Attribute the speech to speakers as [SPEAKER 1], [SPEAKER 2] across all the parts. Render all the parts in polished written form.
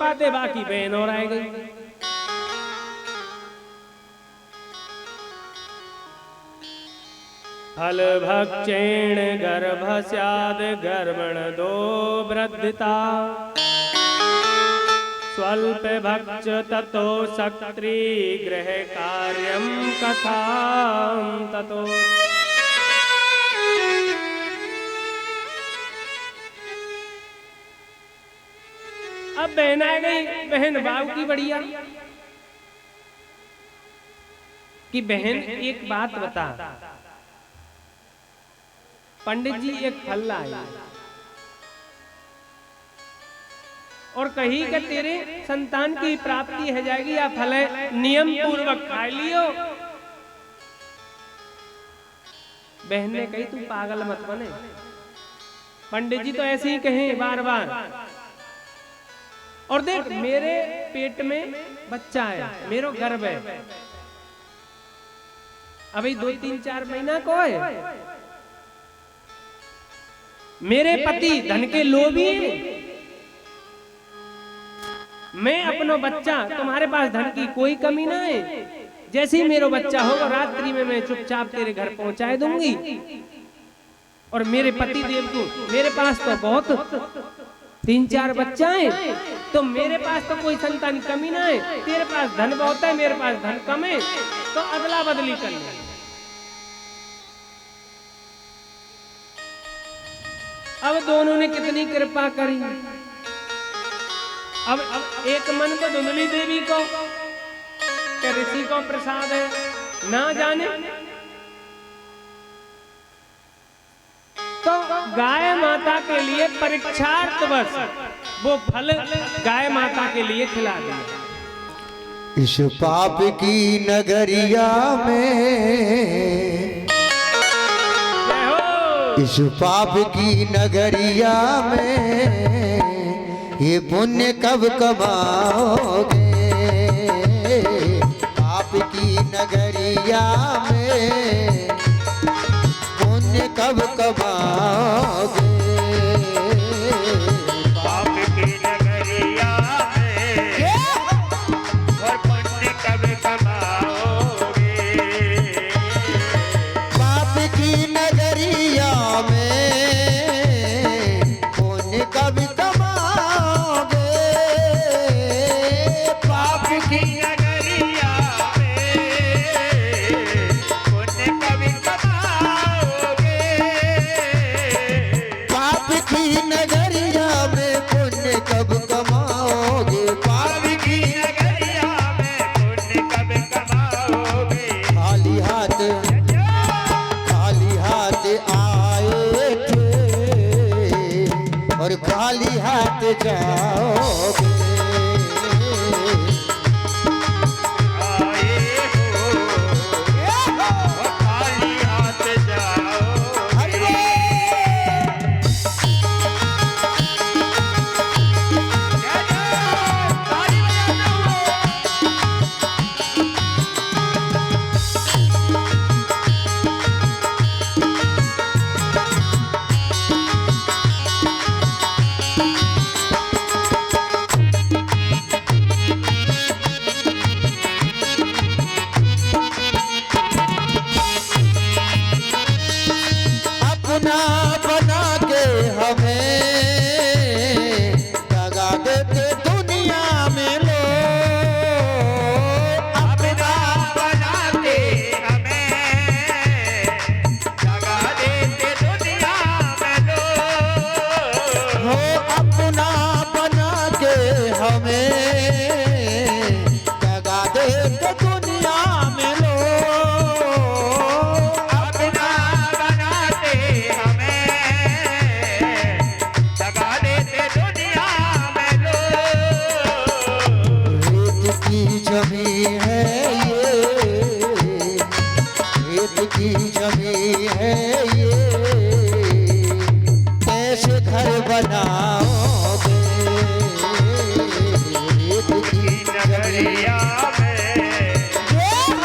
[SPEAKER 1] कृपा दे, बाकी बहन और आए गई। फल भक्षेण गर्भ स्याद गर्भण दो वृद्धिता स्वल्प भक्ष ततो सक्त्री गृह कार्यम कथाम ततो। अब बहन आ गई, बहन बाबू की बढ़िया कि बहन एक बात बता, पंडित जी एक फल लाए और कही कि तेरे संतान की प्राप्ति हो जाएगी, या फल है नियम पूर्वक खा लियो। बहन ने कही तू पागल मत बने, पंडित जी तो ऐसे ही कहे बार बार। और देख मेरे पेट में बच्चा है, मेरा गर्भ है, अभी 2-3-4 महीना को है। मेरे पति धन के लोभी हैं, मैं अपना बच्चा, तुम्हारे पास धन की कोई कमी ना है, जैसे ही मेरा बच्चा होगा रात्रि में मैं चुपचाप तेरे घर पहुंचाए दूंगी। और मेरे पति देव को, मेरे पास तो बहुत 3-4 बच्चा है, तो मेरे पास तो कोई संतान की कमी ना है, तेरे पास धन बहुत है, मेरे पास धन कम है, तो अदला बदली कर ले। अब दोनों ने कितनी कृपा करी। अब एक मन तो धुंधली देवी को कि ऋषि को प्रसाद है, ना जाने तो गाय माता के लिए परीक्षार्थवश वो फल गाय माता के लिए खिला दिया।
[SPEAKER 2] इस पाप की नगरिया में, इस पाप की नगरिया में ये पुण्य कब कमाओगे। पाप की नगरिया में पुण्य कब कमाओगे।
[SPEAKER 3] पाप की नगरिया में और पुण्य कब कमाओगे।
[SPEAKER 2] पाप की नगरिया में पुण्य कब कमाओगे।
[SPEAKER 3] पाप की नगरिया में पुण्य कब कमाओगे।
[SPEAKER 2] पाप की नगरिया में पुण्य कब कमाओगे।
[SPEAKER 3] पाप की नगरिया में पुण्य कब कमाओगे।
[SPEAKER 2] खाली हाथ आए थे और खाली हाथ जाओगे।
[SPEAKER 3] आए हो और खाली हाथ जाओगे। ताली बजाओ।
[SPEAKER 2] अपना बना के हमें दगा देते दुनिया में लोग।
[SPEAKER 3] अपना बनाते हमें जगा देते दुनिया में लोग।
[SPEAKER 2] हो अपना बना के हमें दगा देते दुनिया में लोग।
[SPEAKER 3] अपना बनाते हमें जगा देते दुनिया में लोग।
[SPEAKER 2] रेत की जमीन है ये, रेत की जमीन है ये, कैसे घर बनाओगे। रेत की
[SPEAKER 3] नगरिया में
[SPEAKER 2] जमीन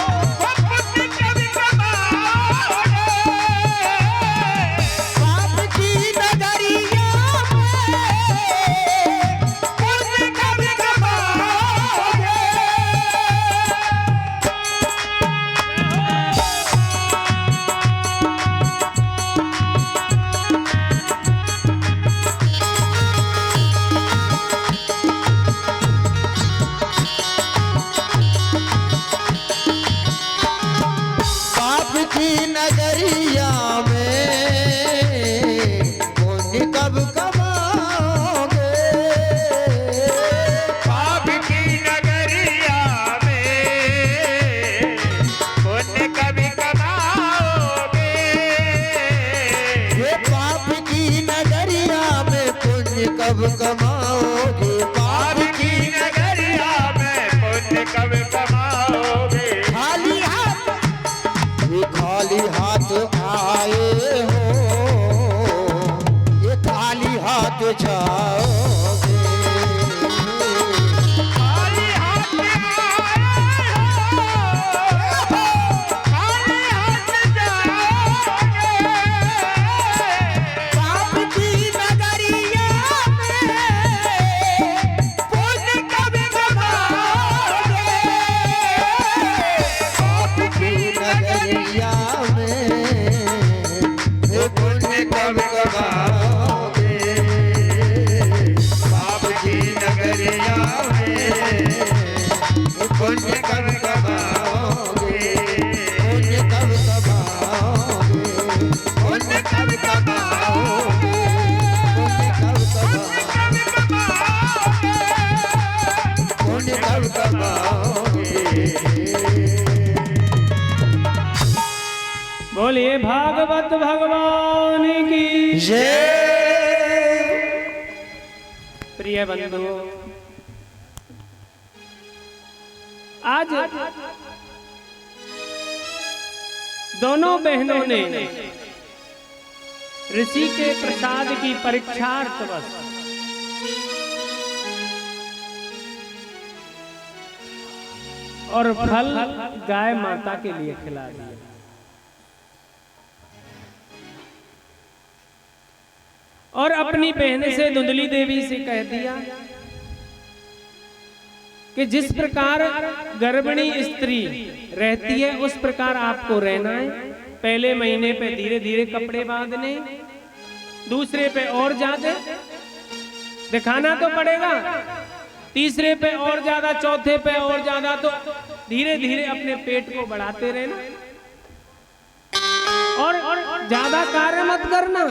[SPEAKER 3] कमाओगे पुण्य कब कमाओगे
[SPEAKER 2] पुण्य कब कमाओगे
[SPEAKER 3] पुण्य कब कमाओगे
[SPEAKER 2] पुण्य कब कमाओगे
[SPEAKER 1] बोलिए भागवत भगवान की
[SPEAKER 2] जय।
[SPEAKER 1] प्रिय बंधु, आज दोनों बहनों ने ऋषि के प्रसाद की परीक्षार्थवश और फल गाय माता के लिए खिला दिया। और अपनी बहन से धुंधली देवी से कह दिया कि जिस प्रकार गर्भिणी स्त्री रहती है उस प्रकार आपको रहना है। पहले महीने पे धीरे धीरे कपड़े बांधने, दूसरे पे और ज्यादा दिखाना तो पड़ेगा, तीसरे पे और ज्यादा, चौथे पे और ज्यादा, तो धीरे धीरे अपने पेट को बढ़ाते रहना और ज्यादा कार्य मत करना,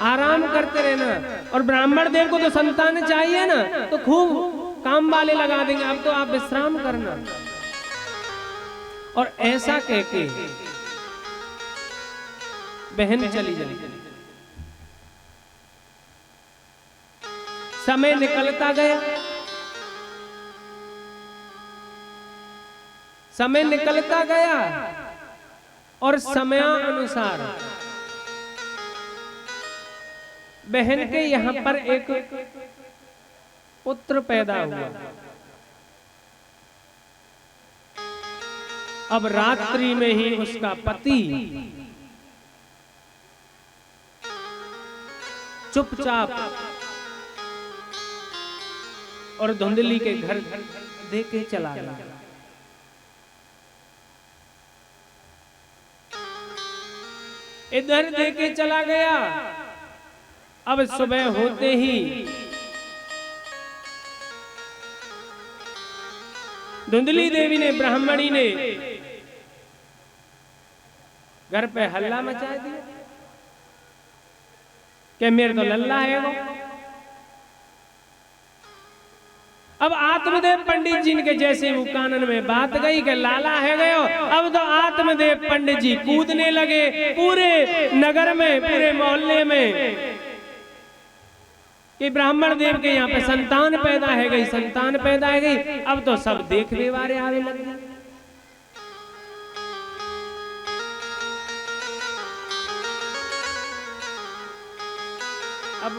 [SPEAKER 1] आराम करते रहना। और ब्राह्मण देव को तो संतान चाहिए ना, तो खूब काम वाले लगा देंगे, अब तो आप विश्राम करना। और ऐसा कह के बहन चली गई। समय निकलता गया, समय निकलता गया और समयानुसार बहन के यहां पर एक पुत्र पैदा हुआ। अब रात्रि में ही उसका पति चुपचाप और धुंधली के घर दे के चला गया। इधर दे के चला गया। अब सुबह होते ही धुंधली देवी ने, ब्राह्मणी ने घर पे हल्ला मचा दिया कि मेरे तो लल्ला है वो। अब आत्मदेव पंडित जी के जैसे वो कानन में बात गई कि लाला है गयो। अब तो आत्मदेव पंडित जी कूदने लगे पूरे नगर में, पूरे मोहल्ले में कि ब्राह्मण देव के यहाँ पे संतान पैदा है गई, संतान पैदा है गई। अब तो सब देखने वाले आवे लगे। अब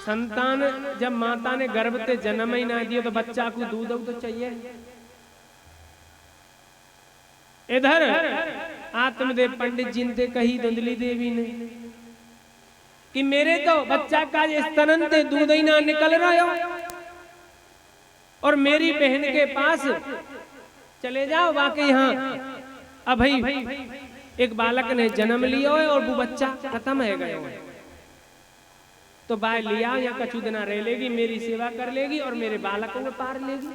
[SPEAKER 1] संतान जब माता ने गर्भ से जन्म ही ना दिया तो बच्चा को दूध तो चाहिए। इधर आत्मदेव पंडित जी ने कही धुंधली देवी ने कि मेरे तो बच्चा का स्तनन से दूध ही ना निकल रहा हो, और मेरी बहन के पास चले जाओ। वाकई यहाँ अब भाई एक बालक ने जन्म लिया है और वो बच्चा खत्म है गया है, तो बाय लिया या कछु दिना रह लेगी, मेरी सेवा कर लेगी और मेरे बालकों को पार लेगी।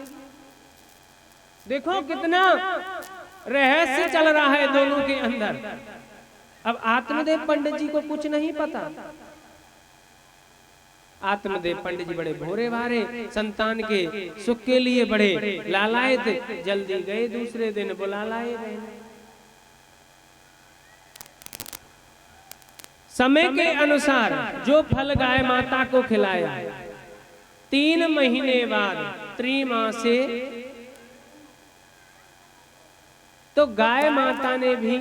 [SPEAKER 1] देखो कितना रहस्य चल रहा है दोनों के अंदर। अब आत्मदेव पंडित जी को कुछ नहीं पता। आत्मदेव पंडित जी बड़े भोरे भारे, संतान के सुख के लिए बड़े लालायत, जल्दी गए, दूसरे दिन बुला लाए गए। समय के अनुसार जो फल गाय माता को खिलाया, 3 महीने बाद त्रिमासे तो गाय माता ने भी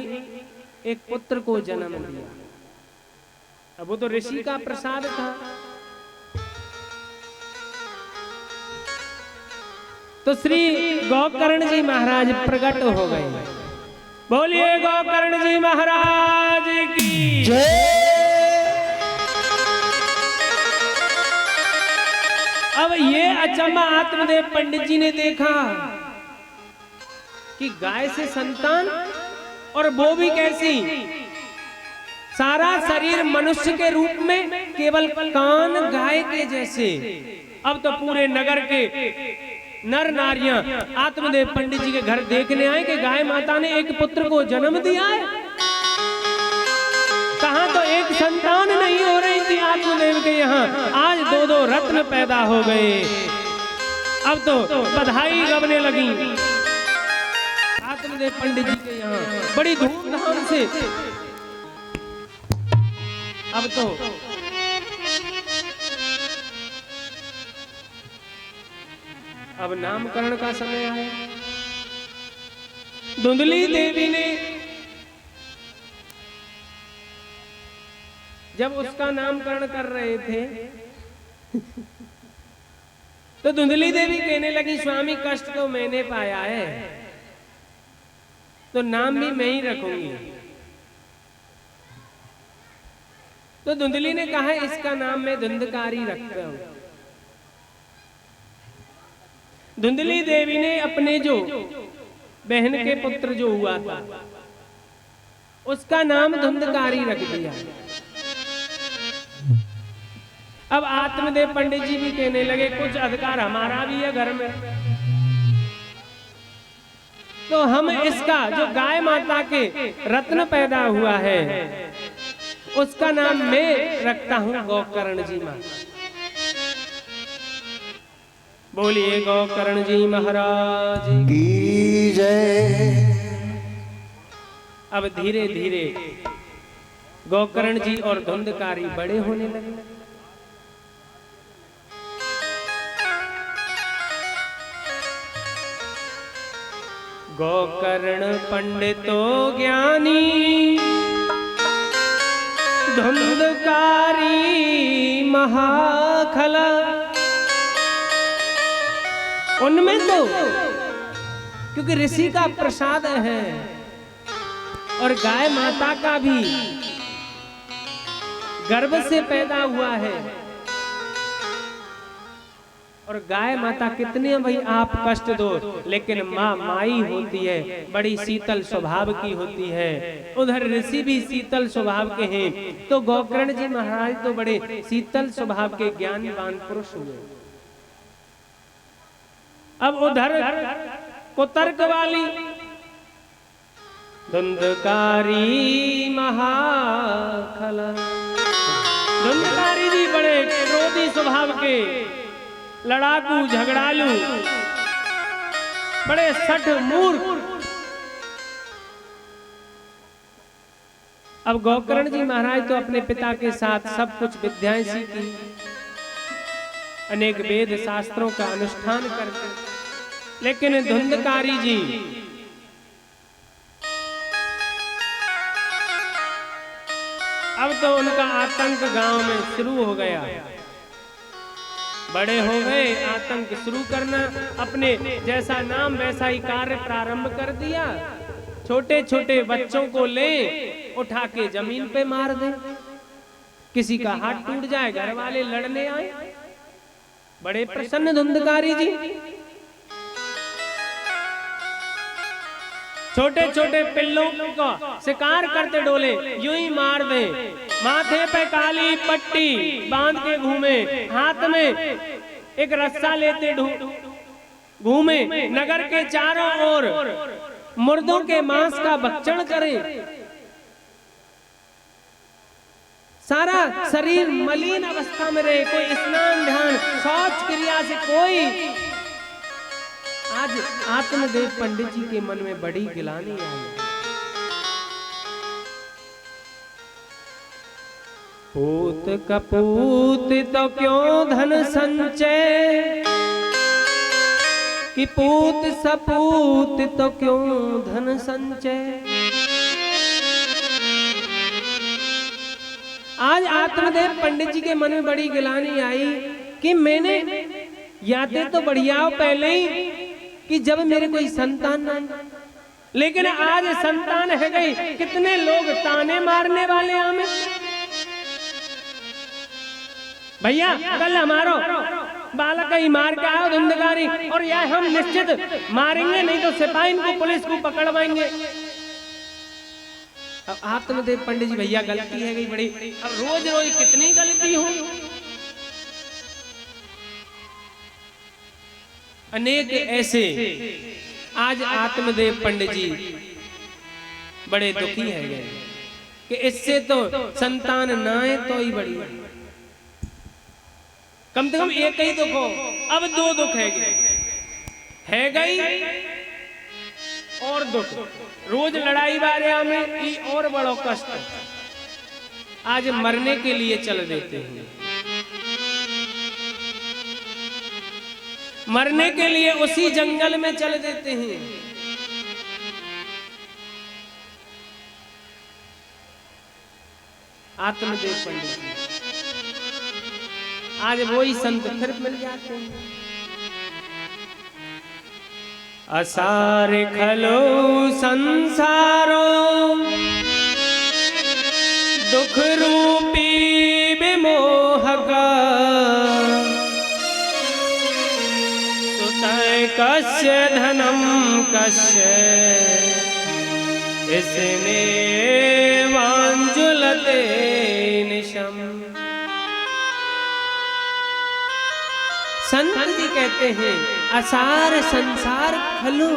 [SPEAKER 1] एक पुत्र को जन्म दिया। अब वो तो ऋषि का प्रसाद था। तो श्री गोकर्ण जी महाराज प्रकट हो गए। बोलिए गोकर्ण जी महाराज की
[SPEAKER 2] जय।
[SPEAKER 1] अब ये अचंबा आत्मदेव पंडित जी ने देखा कि गाय से संतान, और वो भी कैसी सारा शरीर मनुष्य के रूप में, केवल कान गाय के जैसे। अब तो पूरे नगर के नर नारियां आत्मदेव पंडित जी के घर देखने आए कि गाय माता ने एक पुत्र को जन्म दिया है। कहां तो एक संतान नहीं हो रही थी आत्मदेव के यहाँ, आज 2-2 रत्न पैदा हो गए। अब तो बधाई गबने लगी आत्मदेव पंडित जी के यहाँ बड़ी धूमधाम से। अब तो अब नामकरण का समय आया। धुंधली देवी ने जब उसका नामकरण कर रहे थे तो धुंधली देवी कहने लगी, स्वामी कष्ट तो मैंने पाया है, तो नाम भी मैं ही रखूंगी। तो धुंधली ने कहा, इसका नाम मैं धुंधकारी रखता हूं। धुंधली देवी ने अपने जो बहन के पुत्र जो हुआ था उसका नाम धुंधकारी रख दिया। अब आत्मदेव पंडित जी भी कहने लगे, कुछ अधिकार हमारा भी है घर में, तो हम इसका जो गाय माता के रत्न पैदा हुआ है उसका नाम मैं रखता हूं गौकर्ण जी मां। बोलिए गौकर्ण जी महाराज
[SPEAKER 2] की जय।
[SPEAKER 1] अब धीरे धीरे गौकर्ण जी और धुंधकारी बड़े होने लगे। गौकर्ण पंडितो ज्ञानी, धुंधकारी महाखला। उनमें तो क्योंकि ऋषि का प्रसाद है और गाय माता का भी गर्भ से पैदा हुआ है। और गाय माता कितने भाई आप कष्ट दो, लेकिन माँ माई होती है, बड़ी शीतल स्वभाव की होती है। उधर ऋषि भी शीतल स्वभाव के हैं, तो गौकर्ण जी महाराज तो बड़े शीतल स्वभाव के ज्ञानवान पुरुष हुए। अब उधर कुतर्क वाली धुंधकारी महाखला, धुंधकारी जी बड़े क्रोधी स्वभाव के, लड़ाकू झगड़ालू, बड़े सठ मूर्ख। अब गौकर्ण जी महाराज तो अपने पिता के साथ सब कुछ विद्याएं सीखी, अनेक वेद शास्त्रों का अनुष्ठान करते, लेकिन धुंधकारी जी अब तो उनका आतंक गांव में शुरू हो गया। बड़े हो गए, आतंक शुरू करना, अपने जैसा नाम वैसा ही कार्य प्रारंभ कर दिया। छोटे छोटे बच्चों को ले उठा के जमीन पे मार दे, किसी का हाथ टूट जाए, घर वाले लड़ने आए। बड़े प्रसन्न धुंधकारी जी, छोटे छोटे पिल्लों को शिकार करते डोले यूं ही मार दे, माथे पे काली पट्टी बांध के घूमे, हाथ में एक रस्सा लेते घूमे, नगर के चारों ओर मुर्दों के मांस का भक्षण करे, सारा शरीर मलिन अवस्था में रहे, कोई स्नान ध्यान शौच क्रिया से कोई। आज आत्मदेव पंडित जी के मन में बड़ी गिलानी आई। पूत कपूत तो क्यों धन संचय, कि पूत सपूत तो क्यों धन संचय। आज आत्मदेव पंडित जी के मन में बड़ी गिलानी आई कि मैंने यादें तो बढ़िया पहले ही कि जब मेरे कोई संतान ना, लेकिन आज संतान है गई, कितने लोग ताने मारने वाले हमें। भैया कल हमारो बालक ही मार के आओ धुंधकारी, और यह हम निश्चित मारेंगे, नहीं तो सिपाही को पुलिस को पकड़वाएंगे। अब आत्मदेव पंडित जी भैया गलती है गई बड़ी, अब रोज रोज कितनी गलती हो। अनेक ऐसे आज आत्मदेव पंडित जी बड़े दुखी है गए कि इससे तो संतान ना है तो ही बड़ी, कम से कम एक ही दुख हो, अब दो दुख है गई और दुख, रोज लड़ाई बारिया में ई और बड़ो कष्ट, आज मरने के लिए चल देते हैं, मरने के लिए उसी जंगल में चल देते हैं। आत्मदेव पंडित जी आज वही संत फिर मिल जाते हैं। असार खलो संसारो दुख रूपी विमोहका, सुतय कस्य धनम कस्य इसने वांजुलते निशम। संत जी कहते हैं असार संसार खलु,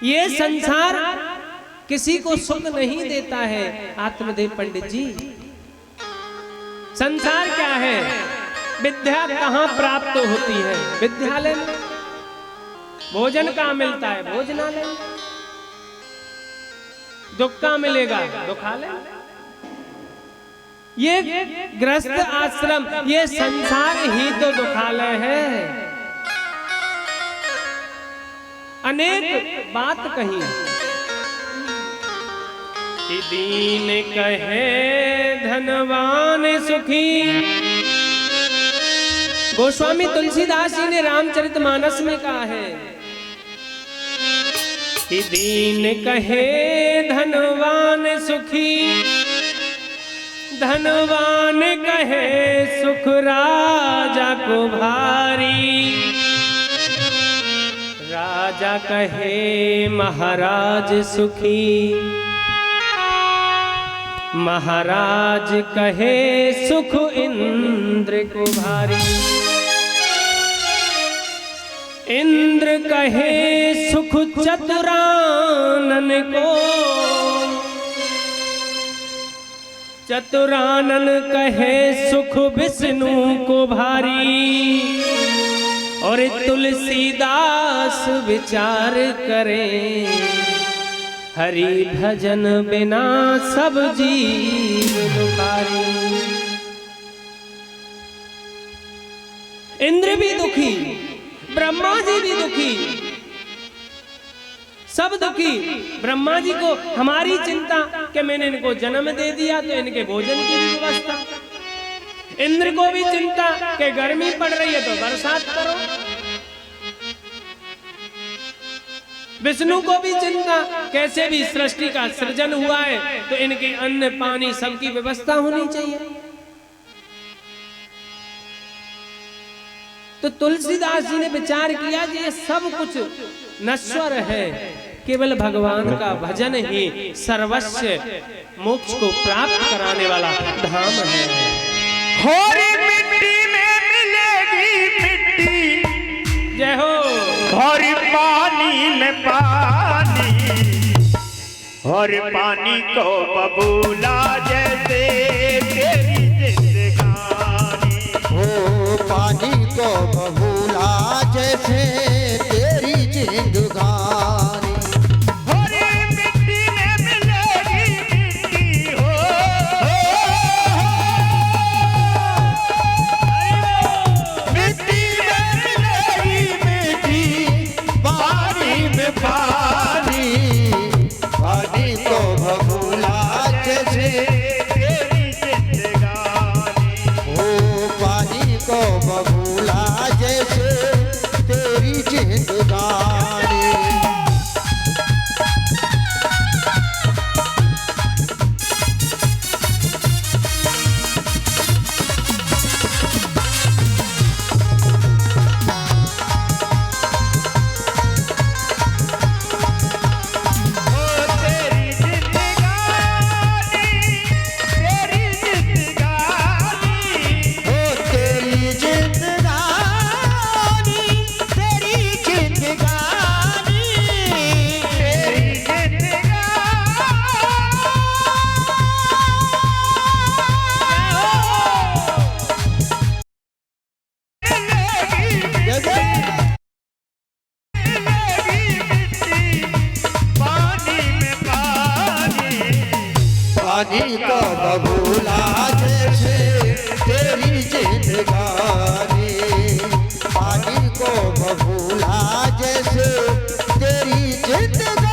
[SPEAKER 1] ये संसार किसी को सुख नहीं देता है। आत्मदेव पंडित जी संसार क्या है, विद्या कहाँ प्राप्त होती है, विद्यालय में। भोजन कहाँ मिलता है, भोजनालय में। दुख कहाँ मिलेगा, दुखालय। ये गृहस्थ आश्रम, ये संसार ही तो दुखालय है। अनेक बात कही, दीन कहे धनवान सुखी। गोस्वामी तुलसीदास जी ने रामचरितमानस में कहा है कि दीन कहे धनवान सुखी, धनवान कहे सुख राजा को भारी। राजा कहे महाराज सुखी, महाराज कहे सुख इंद्र को भारी। इंद्र कहे सुख चतुरानन को, चतुरानन कहे सुख विष्णु को भारी। और तुलसीदास विचार करें, हरि भजन बिना सब जीव दुखारी। इंद्र भी दुखी, ब्रह्मा जी भी दुखी, सब दुखी। ब्रह्मा जी को हमारी चिंता कि मैंने इनको जन्म दे दिया तो इनके भोजन की भी व्यवस्था। इंद्र को भी चिंता कि गर्मी पड़ रही है तो बरसात करो। विष्णु को भी चिंता कैसे भी सृष्टि का सृजन हुआ है तो इनके अन्न पानी सबकी व्यवस्था होनी चाहिए। तो तुलसीदास जी ने विचार किया कि ये सब कुछ नश्वर है, केवल भगवान का भजन ही सर्वस्व मोक्ष को प्राप्त कराने वाला धाम है।
[SPEAKER 3] होरी मिट्टी में मिलेगी मिट्टी,
[SPEAKER 1] जय हो।
[SPEAKER 3] और पानी में पानी, और पानी को बबूला जैसे तेरी जिंदगानी।
[SPEAKER 2] ओ पानी को बबूला जैसे तेरी जिंदगानी।
[SPEAKER 3] होरी मिट्टी में मिलेगी मिट्टी हो, मिट्टी में मिलेगी मिट्टी, पानी में
[SPEAKER 2] पानी, पानी को बबूला जैसे
[SPEAKER 3] तेरी जिंदगानी।
[SPEAKER 2] ओ पानी को बबूला जैसे तेरी पानी को बबूला जैसे तेरी जिंदगानी, पानी को बबूला जैसे तेरी जिंदगानी।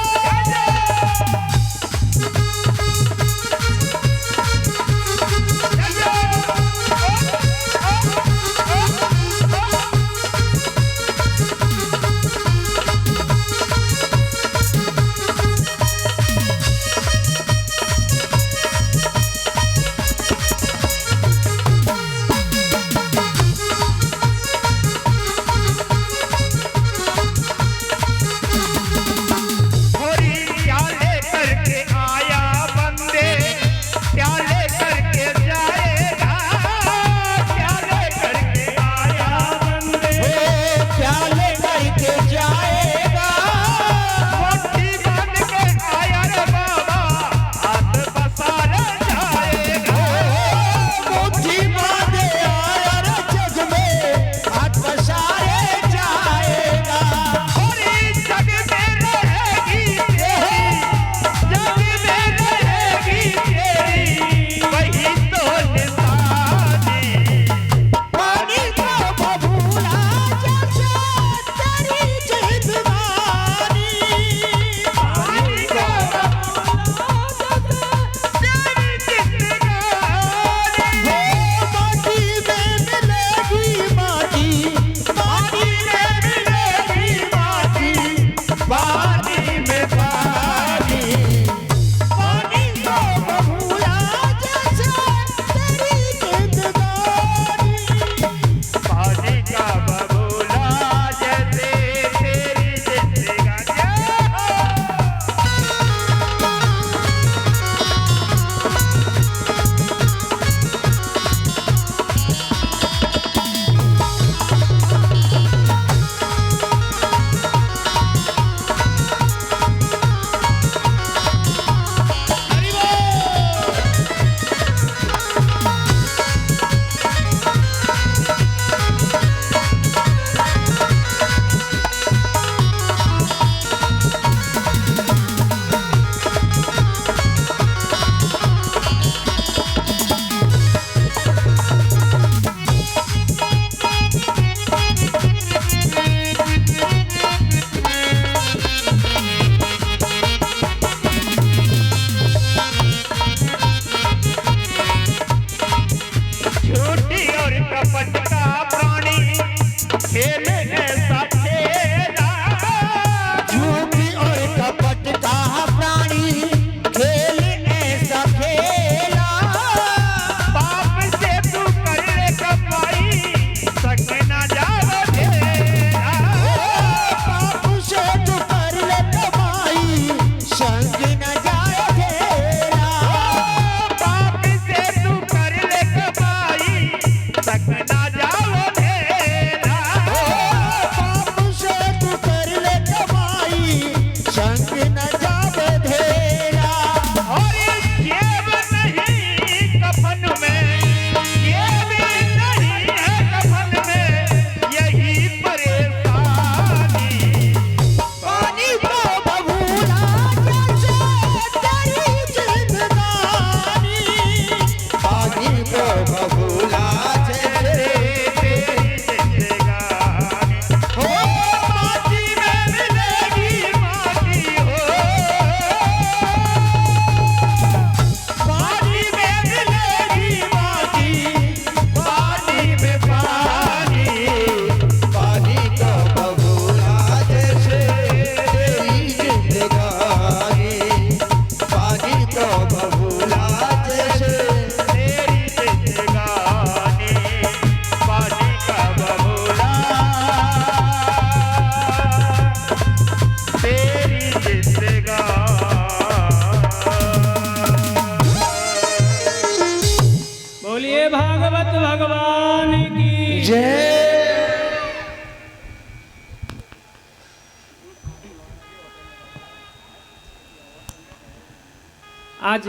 [SPEAKER 1] आज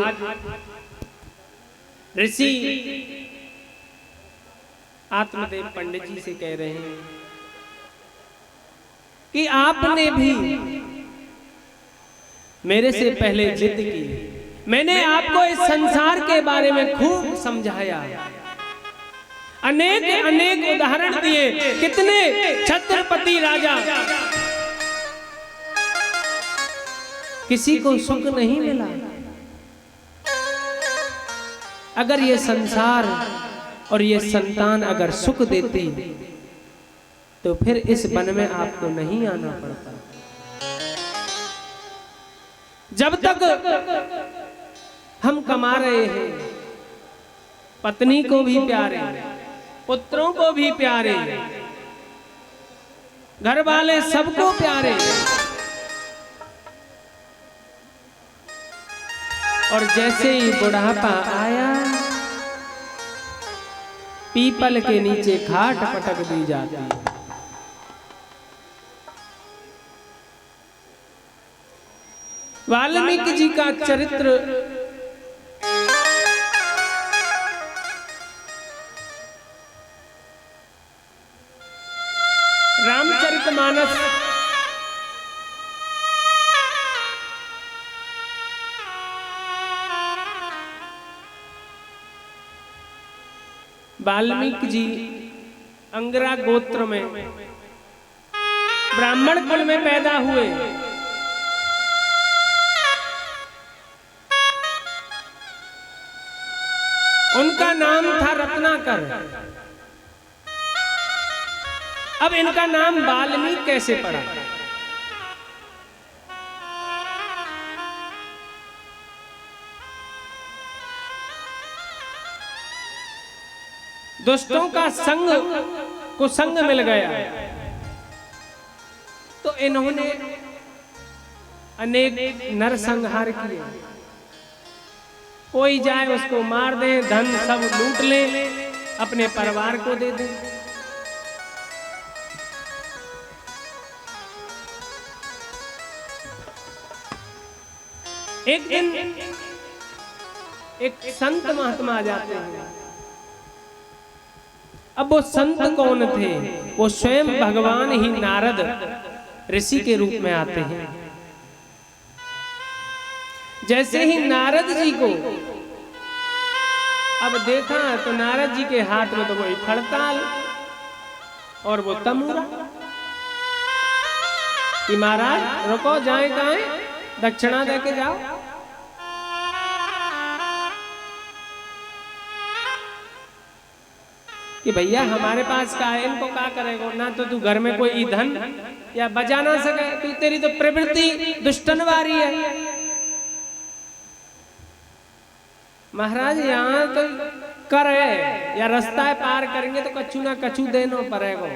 [SPEAKER 1] ऋषि आत्मदेव पंडित जी से कह रहे हैं कि आपने भी मेरे से पहले जिद की, मैंने आपको इस संसार के बारे में खूब समझाया, अनेक अनेक उदाहरण दिए। कितने छत्रपति राजा, किसी को सुख नहीं मिला। अगर ये संसार और ये संतान अगर सुख देती तो फिर इस वन में आपको नहीं आना पड़ता। जब तक हम कमा रहे हैं, पत्नी को भी प्यारे, पुत्रों को भी प्यारे, घर वाले सबको प्यारे, और जैसे ही बुढ़ापा आया, पीपल के नीचे खाट पटक दी जाती है। वाल्मीकि जी का चरित्र रामचरितमानस वाल्मीकि जी अंगरा गोत्र में ब्राह्मण कुल में पैदा हुए। उनका नाम था रत्नाकर। अब इनका नाम वाल्मीकि कैसे पड़ा? दुष्टों का संग कुसंग मिल गया तो इन्होंने अनेक नरसंहार किए। कोई जाए उसको मार दे, धन सब लूट ले, अपने परिवार को दे दे। एक दिन एक संत महात्मा आ जाते हैं। अब वो संत कौन थे? वो स्वयं भगवान ही नारद ऋषि के रूप में आते हैं। जैसे ही नारद जी को अब देखा तो नारद जी के हाथ में तो वही खड़ताल और वो तमूरा कि महाराज रुको, जाए कहां, दक्षिणा देके जाओ। कि भैया हमारे पास का है, इनको क्या करेगा? ना तो तू घर में कोई ईंधन या बजा ना सके, तू तेरी तो प्रवृत्ति दुष्टनवारी है। महाराज यहाँ तो कर है या रास्ता पार करेंगे तो कछु ना कछु देना पड़ेगा।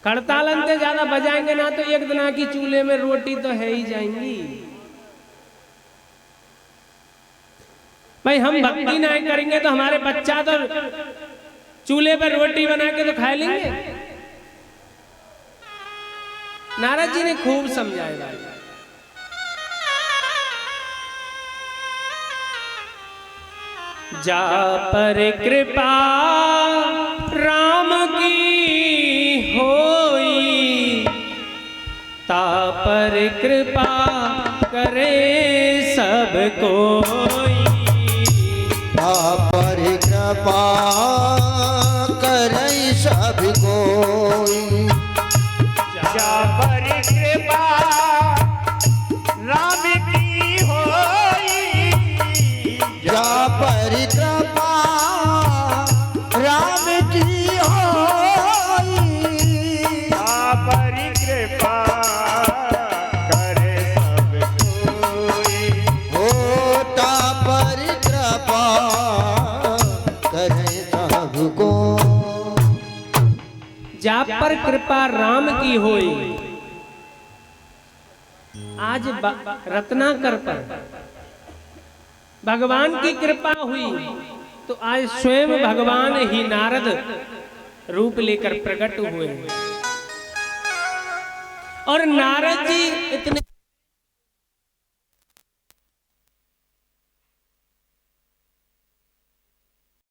[SPEAKER 1] खड़तालन से ज्यादा बजाएंगे ना तो एक दिन की चूल्हे में रोटी तो है ही जाएंगी। भाई हम भक्ति नहीं करेंगे तो हमारे बच्चा तो चूल्हे पर रोटी बना के तो खा लेंगे। नारद जी ने खूब समझाया। जा पर कृपा राम की होई, ता पर कृपा करे सब कोई।
[SPEAKER 2] पर कृपा करे सब कोई।
[SPEAKER 3] जा पर कृपा राम की होई,
[SPEAKER 2] जा पर कृपा राम की होई।
[SPEAKER 3] जा पर कृपा करे सब कोई।
[SPEAKER 2] होता पर कृपा करे सबको।
[SPEAKER 1] जा पर कृपा राम की होई। आज रत्नाकर पर भगवान की कृपा हुई तो आज स्वयं भगवान ही नारद रूप लेकर प्रकट हुए। और नारद जी इतने